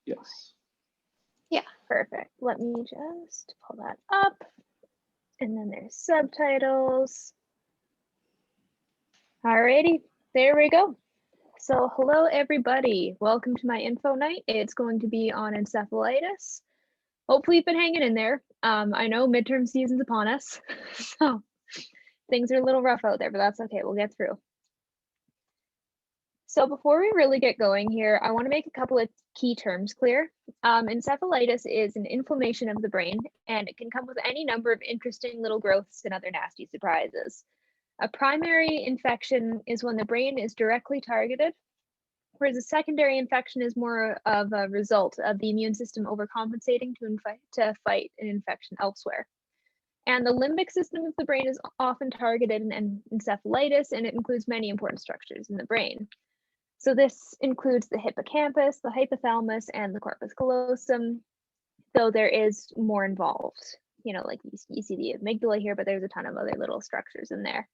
Yes. Yeah, perfect. Let me just pull that up. And then there's subtitles. Alrighty, there we go. So hello everybody, welcome to my info night. It's going to be on encephalitis. Hopefully you've been hanging in there. I know midterm season's upon us, so things are a little rough out there, but that's okay, we'll get through. So before we really get going here, I want to make a couple of key terms clear. Encephalitis is an inflammation of the brain, and it can come with any number of interesting little growths and other nasty surprises. A primary infection is when the brain is directly targeted, whereas a secondary infection is more of a result of the immune system overcompensating to fight an infection elsewhere. And the limbic system of the brain is often targeted in encephalitis, and it includes many important structures in the brain. So this includes the hippocampus, the hypothalamus, and the corpus callosum, though there is more involved. You know, like you see the amygdala here, but there's a ton of other little structures in there.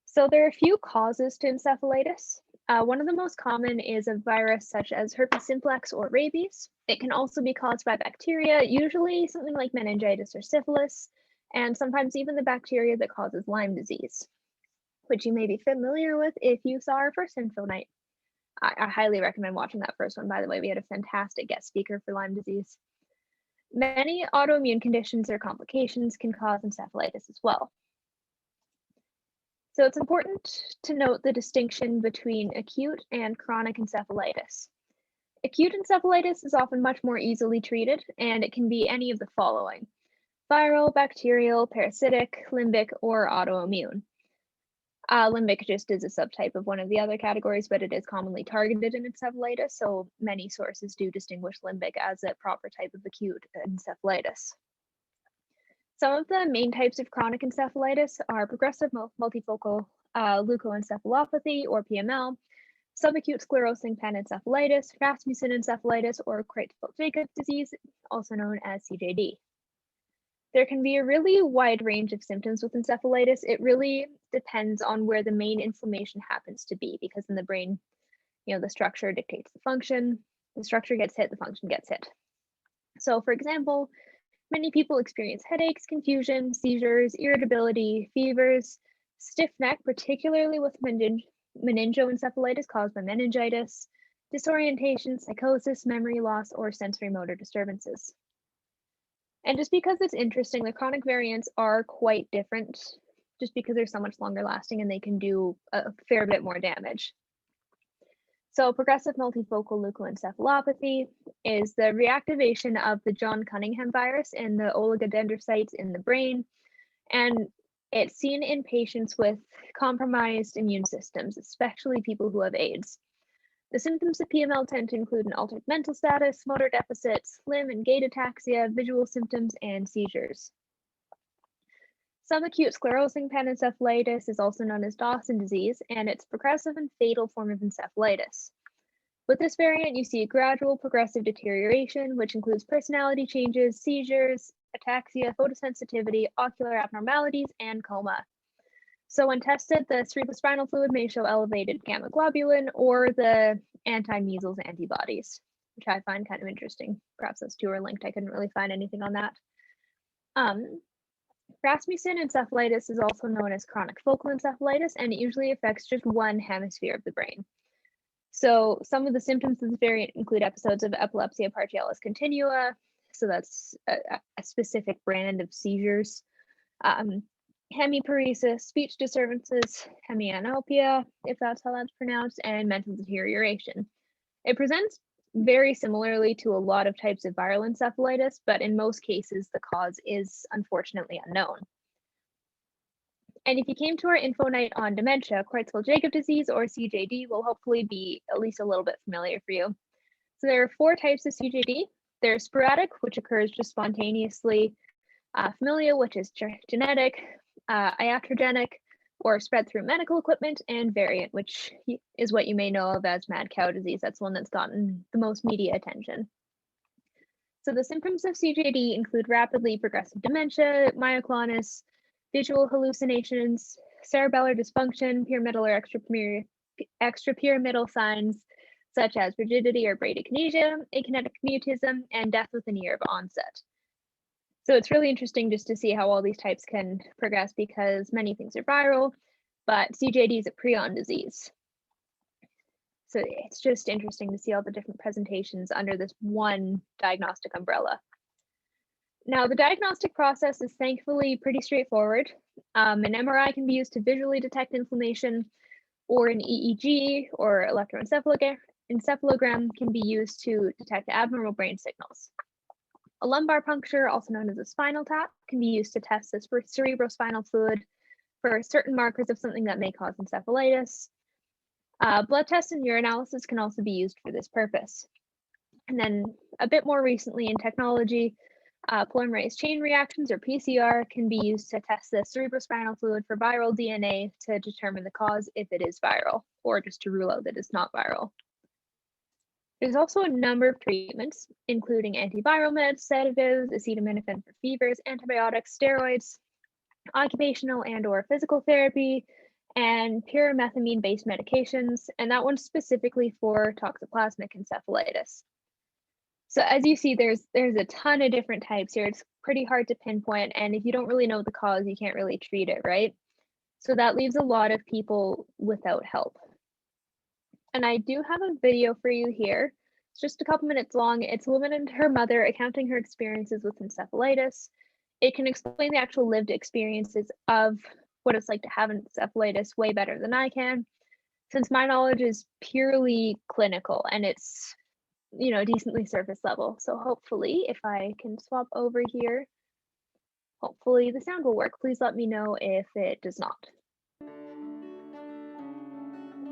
So there are a few causes to encephalitis. One of the most common is a virus such as herpes simplex or rabies. It can also be caused by bacteria, usually something like meningitis or syphilis, and sometimes even the bacteria that causes Lyme disease, which you may be familiar with if you saw our first info night. I highly recommend watching that first one, by the way. We had a fantastic guest speaker for Lyme disease. Many autoimmune conditions or complications can cause encephalitis as well. So it's important to note the distinction between acute and chronic encephalitis. Acute encephalitis is often much more easily treated, and it can be any of the following: viral, bacterial, parasitic, limbic, or autoimmune. Limbic just is a subtype of one of the other categories, but it is commonly targeted in encephalitis, so many sources do distinguish limbic as a proper type of acute encephalitis. Some of the main types of chronic encephalitis are progressive multifocal leukoencephalopathy, or PML, subacute sclerosing panencephalitis, Rasmussen encephalitis, or Creutzfeldt-Jakob disease, also known as CJD. There can be a really wide range of symptoms with encephalitis. It really depends on where the main inflammation happens to be, because in the brain, you know, the structure dictates the function. The structure gets hit, the function gets hit. So for example, many people experience headaches, confusion, seizures, irritability, fevers, stiff neck, particularly with meningoencephalitis caused by meningitis, disorientation, psychosis, memory loss, or sensory motor disturbances. And just because it's interesting, the chronic variants are quite different, just because they're so much longer lasting and they can do a fair bit more damage. So progressive multifocal leukoencephalopathy is the reactivation of the John Cunningham virus in the oligodendrocytes in the brain, and it's seen in patients with compromised immune systems, especially people who have AIDS. The symptoms of PML tend to include an altered mental status, motor deficits, limb and gait ataxia, visual symptoms, and seizures. Subacute sclerosing panencephalitis is also known as Dawson disease, and it's a progressive and fatal form of encephalitis. With this variant, you see a gradual progressive deterioration, which includes personality changes, seizures, ataxia, photosensitivity, ocular abnormalities, and coma. So when tested, the cerebrospinal fluid may show elevated gamma globulin or the anti-measles antibodies, which I find kind of interesting. Perhaps those two are linked. I couldn't really find anything on that. Rasmussen encephalitis is also known as chronic focal encephalitis, and it usually affects just one hemisphere of the brain. So some of the symptoms of this variant include episodes of epilepsia partialis continua, so that's a specific brand of seizures, hemiparesis, speech disturbances, hemianopia, if that's how that's pronounced, and mental deterioration. It presents very similarly to a lot of types of viral encephalitis, but in most cases, the cause is unfortunately unknown. And if you came to our info night on dementia, Creutzfeldt-Jakob disease, or CJD, will hopefully be at least a little bit familiar for you. So there are 4 types of CJD. There's sporadic, which occurs just spontaneously, familial, which is genetic, iatrogenic, or spread through medical equipment, and variant, which is what you may know of as mad cow disease. That's one that's gotten the most media attention. So the symptoms of CJD include rapidly progressive dementia, myoclonus, visual hallucinations, cerebellar dysfunction, pyramidal or extrapyramidal signs, such as rigidity or bradykinesia, akinetic mutism, and death within a year of onset. So it's really interesting just to see how all these types can progress because many things are viral, but CJD is a prion disease. So it's just interesting to see all the different presentations under this one diagnostic umbrella. Now, the diagnostic process is thankfully pretty straightforward. An MRI can be used to visually detect inflammation, or an EEG or electroencephalogram can be used to detect abnormal brain signals. A lumbar puncture, also known as a spinal tap, can be used to test the cerebrospinal fluid for certain markers of something that may cause encephalitis. Blood tests and urinalysis can also be used for this purpose. And then a bit more recently in technology, polymerase chain reactions, or PCR, can be used to test the cerebrospinal fluid for viral DNA to determine the cause if it is viral, or just to rule out that it's not viral. There's also a number of treatments, including antiviral meds, sedatives, acetaminophen for fevers, antibiotics, steroids, occupational and/or physical therapy, and pyrimethamine-based medications, and that one's specifically for toxoplasmic encephalitis. So as you see, there's a ton of different types here. It's pretty hard to pinpoint, and if you don't really know the cause, you can't really treat it, right? So that leaves a lot of people without help. And I do have a video for you here. It's just a couple minutes long. It's a woman and her mother recounting her experiences with encephalitis. It can explain the actual lived experiences of what it's like to have encephalitis way better than I can, since my knowledge is purely clinical and it's, decently surface level. So hopefully, if I can swap over here, hopefully the sound will work. Please let me know if it does not.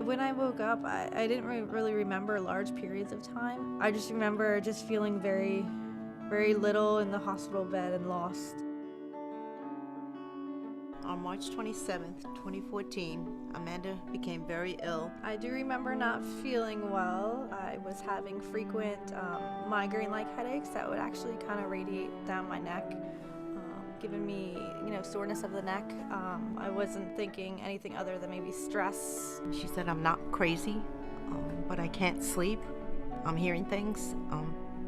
When I woke up, I didn't really remember large periods of time. I just remember just feeling very, very little in the hospital bed and lost. On March 27th, 2014, Amanda became very ill. I do remember not feeling well. I was having frequent migraine-like headaches that would actually kind of radiate down my neck, giving me, soreness of the neck. I wasn't thinking anything other than maybe stress. She said, "I'm not crazy, but I can't sleep. I'm hearing things.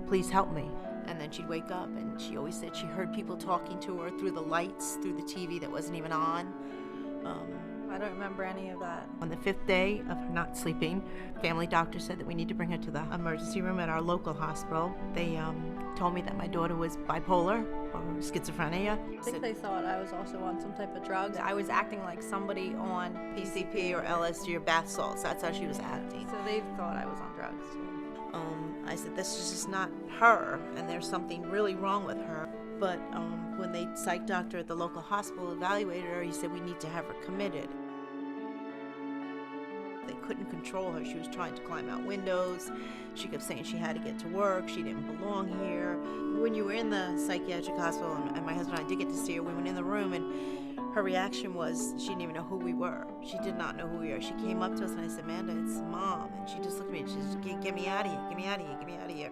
Please help me." And then she'd wake up, and she always said she heard people talking to her through the lights, through the TV that wasn't even on. I don't remember any of that. On the 5th day of her not sleeping, family doctor said that we need to bring her to the emergency room at our local hospital. They told me that my daughter was bipolar or schizophrenia. I think they thought I was also on some type of drugs. I was acting like somebody on PCP or LSD or bath salts. That's how she was acting. So they thought I was on drugs too. I said, this is just not her, and there's something really wrong with her. But when the psych doctor at the local hospital evaluated her, he said, we need to have her committed. They couldn't control her. She was trying to climb out windows. She kept saying she had to get to work. She didn't belong here. When you were in the psychiatric hospital, and my husband and I did get to see her, we went in the room, and her reaction was she didn't even know who we were. She did not know who we were. She came up to us, and I said, Amanda, it's Mom. And she just looked at me and she said, get me out of here, get me out of here, get me out of here.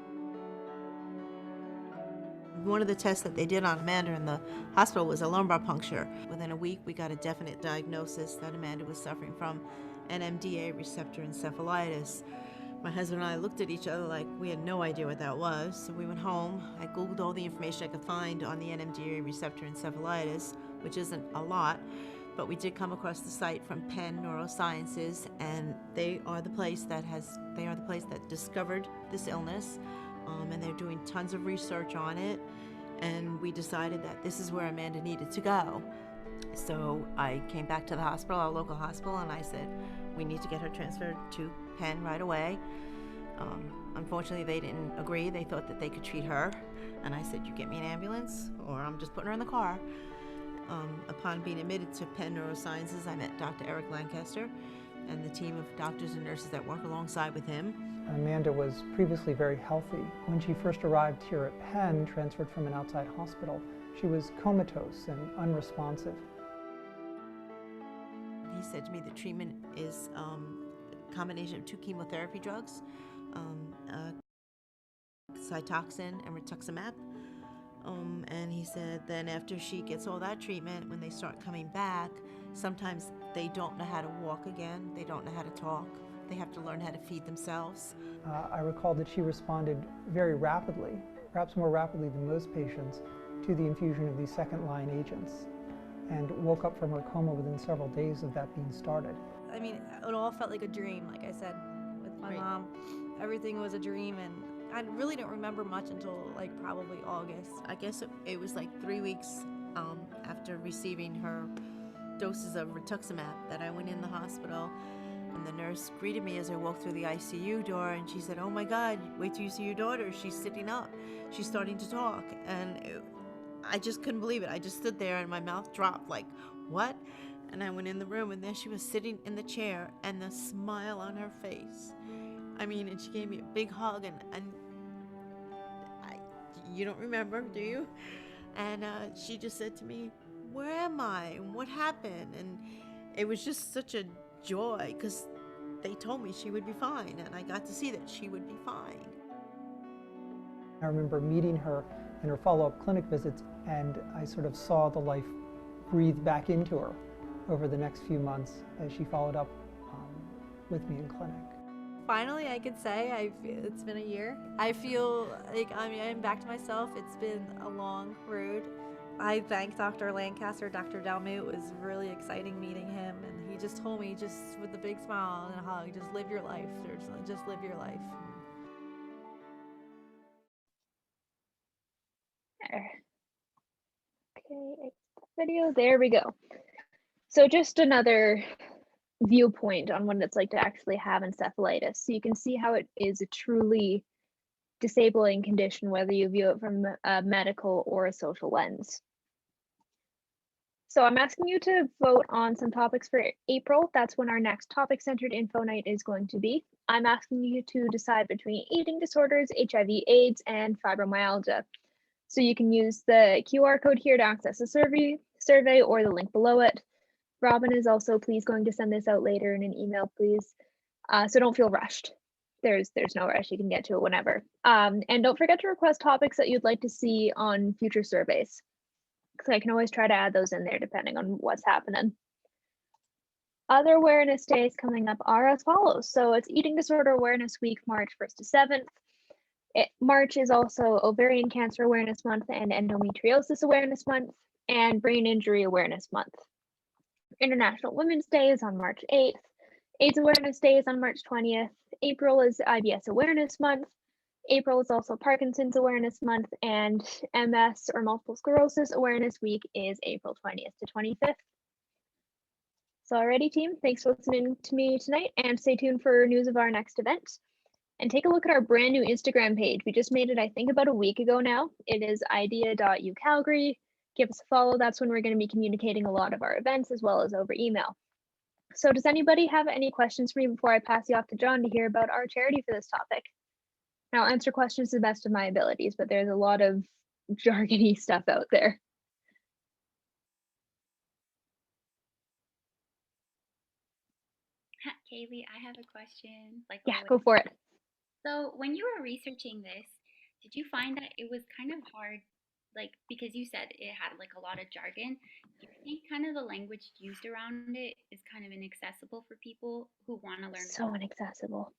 One of the tests that they did on Amanda in the hospital was a lumbar puncture. Within a week, we got a definite diagnosis that Amanda was suffering from NMDA receptor encephalitis. My husband and I looked at each other like we had no idea what that was. So we went home. I Googled all the information I could find on the NMDA receptor encephalitis, which isn't a lot, but we did come across the site from Penn Neurosciences, and they are the place that discovered this illness, and they're doing tons of research on it. And we decided that this is where Amanda needed to go. So I came back to the hospital, our local hospital, and I said, we need to get her transferred to Penn right away. Unfortunately, they didn't agree. They thought that they could treat her. And I said, you get me an ambulance, or I'm just putting her in the car. Upon being admitted to Penn Neurosciences, I met Dr. Eric Lancaster and the team of doctors and nurses that work alongside with him. Amanda was previously very healthy. When she first arrived here at Penn, transferred from an outside hospital, she was comatose and unresponsive. He said to me the treatment is a combination of 2 chemotherapy drugs, Cytoxan and rituximab. And he said then after she gets all that treatment, when they start coming back, sometimes they don't know how to walk again, they don't know how to talk, they have to learn how to feed themselves. I recall that she responded very rapidly, perhaps more rapidly than most patients, to the infusion of these second-line agents, and woke up from her coma within several days of that being started. I mean, it all felt like a dream, like I said, with my mom. Everything was a dream, and I really don't remember much until like probably August. I guess it was like 3 weeks after receiving her doses of rituximab that I went in the hospital, and the nurse greeted me as I walked through the ICU door, and she said, "Oh my God, wait till you see your daughter. She's sitting up. She's starting to talk." And I just couldn't believe it. I just stood there and my mouth dropped like, what? And I went in the room, and there she was sitting in the chair, and the smile on her face. I mean, and she gave me a big hug, and you don't remember, do you? And she just said to me, "Where am I? And what happened?" And it was just such a joy, because they told me she would be fine, and I got to see that she would be fine. I remember meeting her in her follow-up clinic visits, and I sort of saw the life breathe back into her over the next few months as she followed up with me in clinic. Finally, I could say it's been a year. I feel like I'm back to myself. It's been a long road. I thank Dr. Lancaster, Dr. Delmu. It was really exciting meeting him, and he just told me, just with a big smile and a hug, just live your life. Just live your life. Okay, video, there we go. So just another viewpoint on what it's like to actually have encephalitis. So you can see how it is a truly disabling condition, whether you view it from a medical or a social lens. So I'm asking you to vote on some topics for April. That's when our next topic-centered info night is going to be. I'm asking you to decide between eating disorders, HIV/AIDS, and fibromyalgia. So you can use the QR code here to access the survey or the link below it. Robin is also please going to send this out later in an email, please. So don't feel rushed. There's no rush. You can get to it whenever. And don't forget to request topics that you'd like to see on future surveys, because I can always try to add those in there depending on what's happening. Other awareness days coming up are as follows. So it's Eating Disorder Awareness Week, March 1st to 7th. March is also Ovarian Cancer Awareness Month and Endometriosis Awareness Month and Brain Injury Awareness Month. International Women's Day is on March 8th. AIDS Awareness Day is on March 20th. April is IBS Awareness Month. April is also Parkinson's Awareness Month, and MS or Multiple Sclerosis Awareness Week is April 20th to 25th. So already, team, thanks for listening to me tonight, and stay tuned for news of our next event. And take a look at our brand new Instagram page. We just made it, I think, about a week ago now. It is IDEAA.uCalgary. Give us a follow. That's when we're going to be communicating a lot of our events as well as over email. So does anybody have any questions for me before I pass you off to John to hear about our charity for this topic? And I'll answer questions to the best of my abilities, but there's a lot of jargony stuff out there. Kaylee, I have a question. Yeah, go for it. So when you were researching this, did you find that it was kind of hard, like, because you said it had like a lot of jargon, do you think kind of the language used around it is kind of inaccessible for people who want to learn? So inaccessible.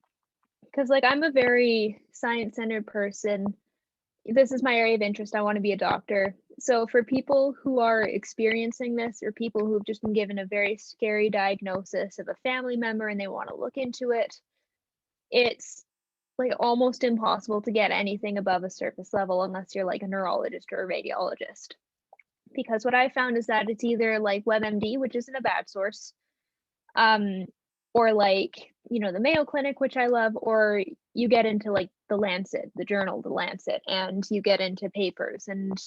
Because like I'm a very science-centered person. This is my area of interest. I want to be a doctor. So for people who are experiencing this, or people who've just been given a very scary diagnosis of a family member and they want to look into it, it's like almost impossible to get anything above a surface level unless you're like a neurologist or a radiologist. Because what I found is that it's either like WebMD, which isn't a bad source, or like, you know, the Mayo Clinic, which I love, or you get into like the Lancet, the journal, the Lancet, and you get into papers and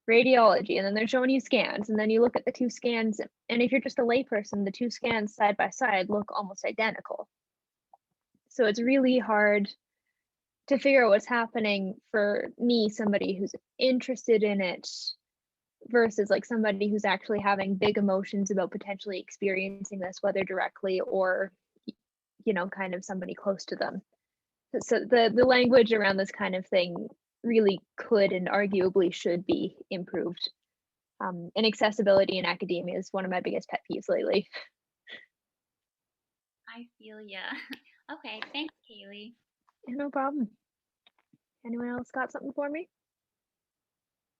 radiology, and then they're showing you scans, and then you look at the two scans, and if you're just a layperson, the two scans side by side look almost identical. So it's really hard to figure out what's happening for me, somebody who's interested in it, versus like somebody who's actually having big emotions about potentially experiencing this, whether directly or, you know, kind of somebody close to them. So the language around this kind of thing really could and arguably should be improved. And accessibility in academia is one of my biggest pet peeves lately. I feel ya. Okay, thanks, Kaylee. Yeah, no problem. Anyone else got something for me?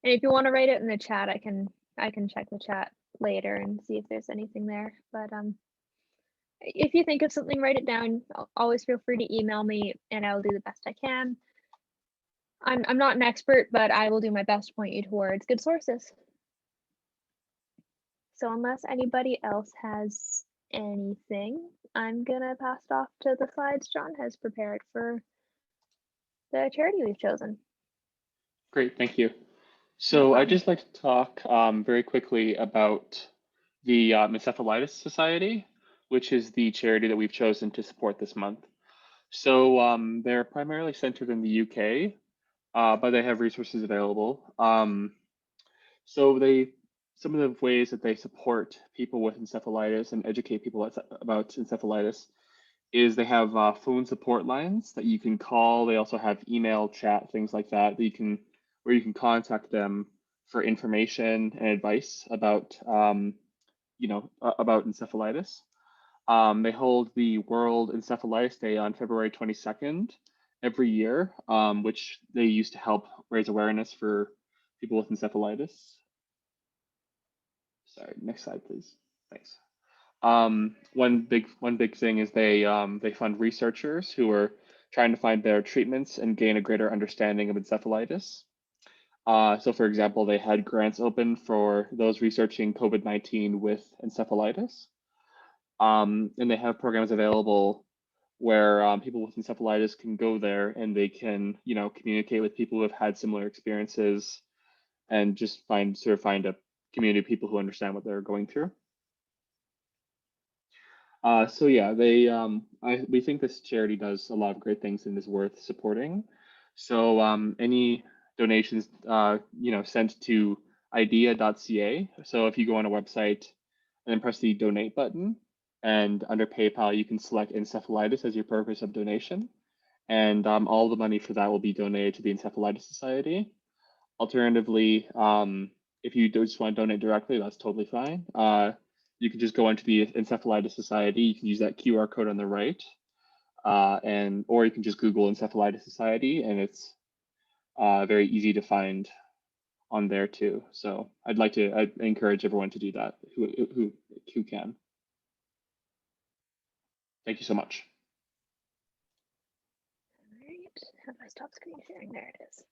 And if you want to write it in the chat, I can check the chat later and see if there's anything there. But if you think of something, write it down. Always feel free to email me, and I'll do the best I can. I'm not an expert, but I will do my best to point you towards good sources. So unless anybody else has anything, I'm gonna pass it off to the slides John has prepared for the charity we've chosen. Great, thank you. So I'd just like to talk very quickly about the Mesethilitis Society, which is the charity that we've chosen to support this month. So they're primarily centered in the UK, but they have resources available. Some of the ways that they support people with encephalitis and educate people about encephalitis is they have phone support lines that you can call. They also have email, chat, things like that where you can contact them for information and advice about about encephalitis. They hold the World Encephalitis Day on February 22nd every year, which they use to help raise awareness for people with encephalitis. Sorry, next slide, please. Thanks. One big thing is they fund researchers who are trying to find better treatments and gain a greater understanding of encephalitis. So for example, they had grants open for those researching COVID-19 with encephalitis. And they have programs available where people with encephalitis can go there and they can, communicate with people who have had similar experiences and just find a community of people who understand what they're going through. So yeah, we think this charity does a lot of great things and is worth supporting. So any donations, sent to IDEAA.ca. So if you go on a website and then press the donate button, and under PayPal, you can select encephalitis as your purpose of donation. And all the money for that will be donated to the Encephalitis Society. Alternatively, if you just want to donate directly, that's totally fine. You can just go into the Encephalitis Society. You can use that QR code on the right, or you can just Google Encephalitis Society, and it's very easy to find on there too. So I'd encourage everyone to do that who can. Thank you so much. All right, how do I stop screen sharing? There it is.